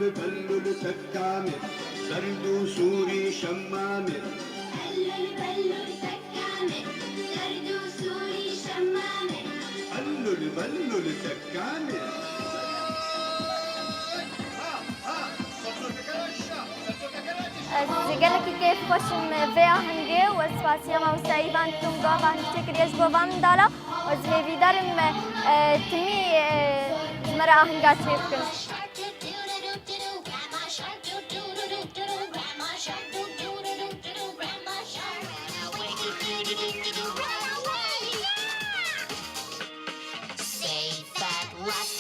بلل تكامل برد سوري شمامل بلل تكامل برد سوري شمامل بلل تكامل. از گله کی کیف خوشم ویا هنگه و اسپاسیا ما سایبان تون گاوا هنچه کریش گاوان دالا و از هیوی دارم تمی مرا هنگات چیف کن. Safe at last,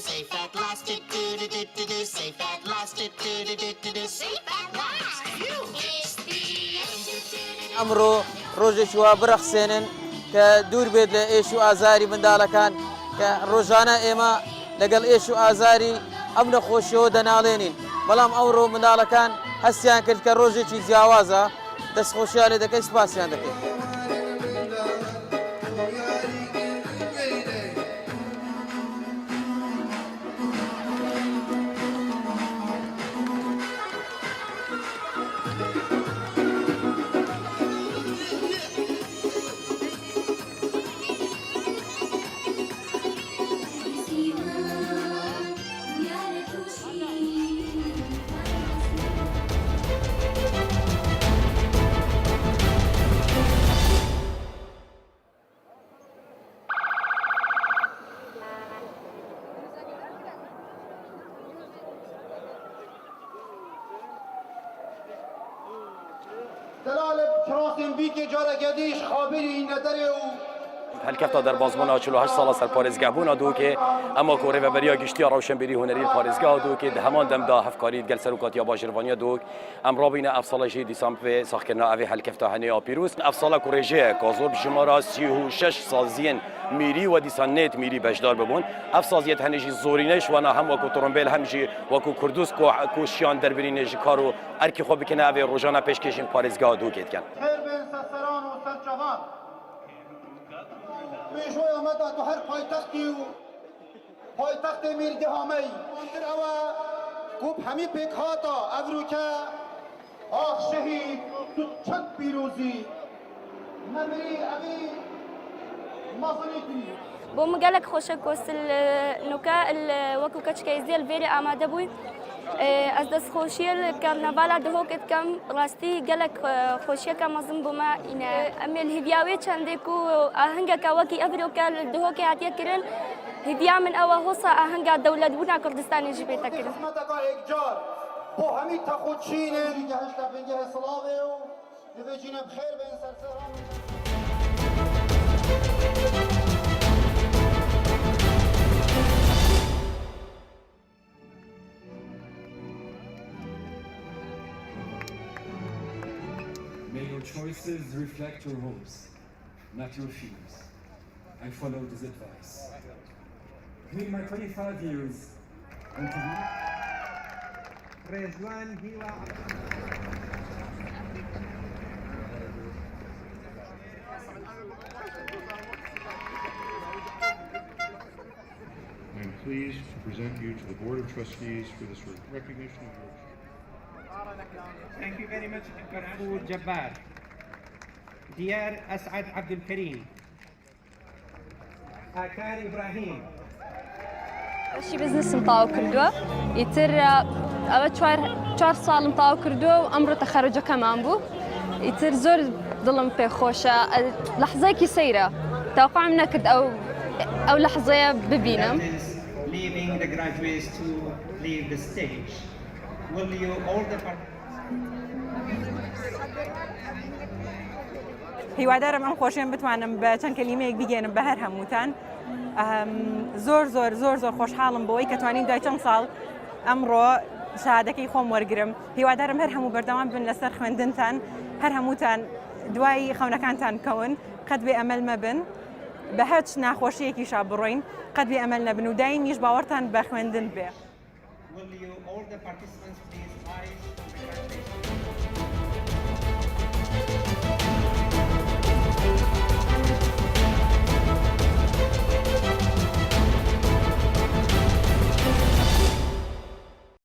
safe at last, safe at last. أمرو روجش وبرخسين كدور بيد لإيش وآزاري من دالكان كروجانا إما لقل إيش وآزاري أمن خوشيو دنالينين بلام أمرو من دالكان هسيان كل كروجش زياوازا دس خوشيالي دك إسباسيان دك. هلکفتا در بازمان 48 سال سر پارێزگا بوون دو که اما کوره و بریا گشتی روشنبری هنری پارێزگا دو که همان دم دا هفکاری گل سروکاتیا باجروانی دو ام رابین افسالشی دیسامبر ساختنا اوی هلکفتا هنیا پیروز افسالا کوریجه کازور شماره 36 سازین میری و دیسان نت میری بشدار ببون افسازیت هنجی زورینش و نه هم وکو ترومبل همجی وکو کردوس کو شیان دربرینش کارو ارکی خوب کنه اوی روزانه پیشکشین پارێزگا دو کېد کن میشوی آمد تو هر پایتختی و پایتخت میرده همه منتر اوه کوب همی پیک هاتا ابرو که آخ شهید تو چند پیروزی نمری اوی مصریتی بۆ مگەلێک خۆشە کۆستل نوکە وەکو کەچکەیزیە الڤێری ئامادە بووی ئەس دەستخۆشیە کارنەڤالا دهۆکت کەم ڕاستی گەلێک خۆشیەکە مەزم بوومە ئینە ئەمێ هیڤیاوێ چەندێک و ئاهەنگەکە وەکی ئەڤرۆکە دهۆکی هاتیە کردن هیڤیا من ئەوە هۆسا ئاهەنگا دەولەت بوونا کوردستانیژی پێتە کردن بۆ هەمی تەخۆچینێ گەهشتا بنگەه سڵاوێ و دەبێجینە بخێر بێن سەرسەران May your choices reflect your hopes, not your fears. I followed his advice. During my 25 years on TV, I am pleased to present you to the Board of Trustees for this recognition of your Thank you very much, Dr. Jabbar. Dear Asad Abdul Karim, Akar Ibrahim. شي بزنس مطاو كردو يتر أو چوار سال مطاو كردو وأمره تخرج كمان بو يتر زور ظلم في خوشة لحظة كي سيرة توقع منا كد أو لحظة ببينم. Leaving the graduates to leave the stage. Will you all the هیوادارم ئەم خۆشیان بتوانم بە چەند کەلیمەیەک بگەێنم بە هەر هەمووتان زۆر زۆر زۆر زۆر خۆشحاڵم بۆی کە توانین دوای چەند ساڵ ئەمڕۆ شادەکەی خۆم وەرگرم هیوادارم هەر هەموو بەردەوام بن لەسەر خوێندنتان هەر هەمووتان دوای خەونەکانتان بکەون قەت بێ ئەمەل مەبن بە هیچ ناخۆشیەکیشا بڕۆین قەت بێ ئەمەل نەبن و دایمیش باوەڕتان بە خوێندن بێ. Will you all the participants please rise?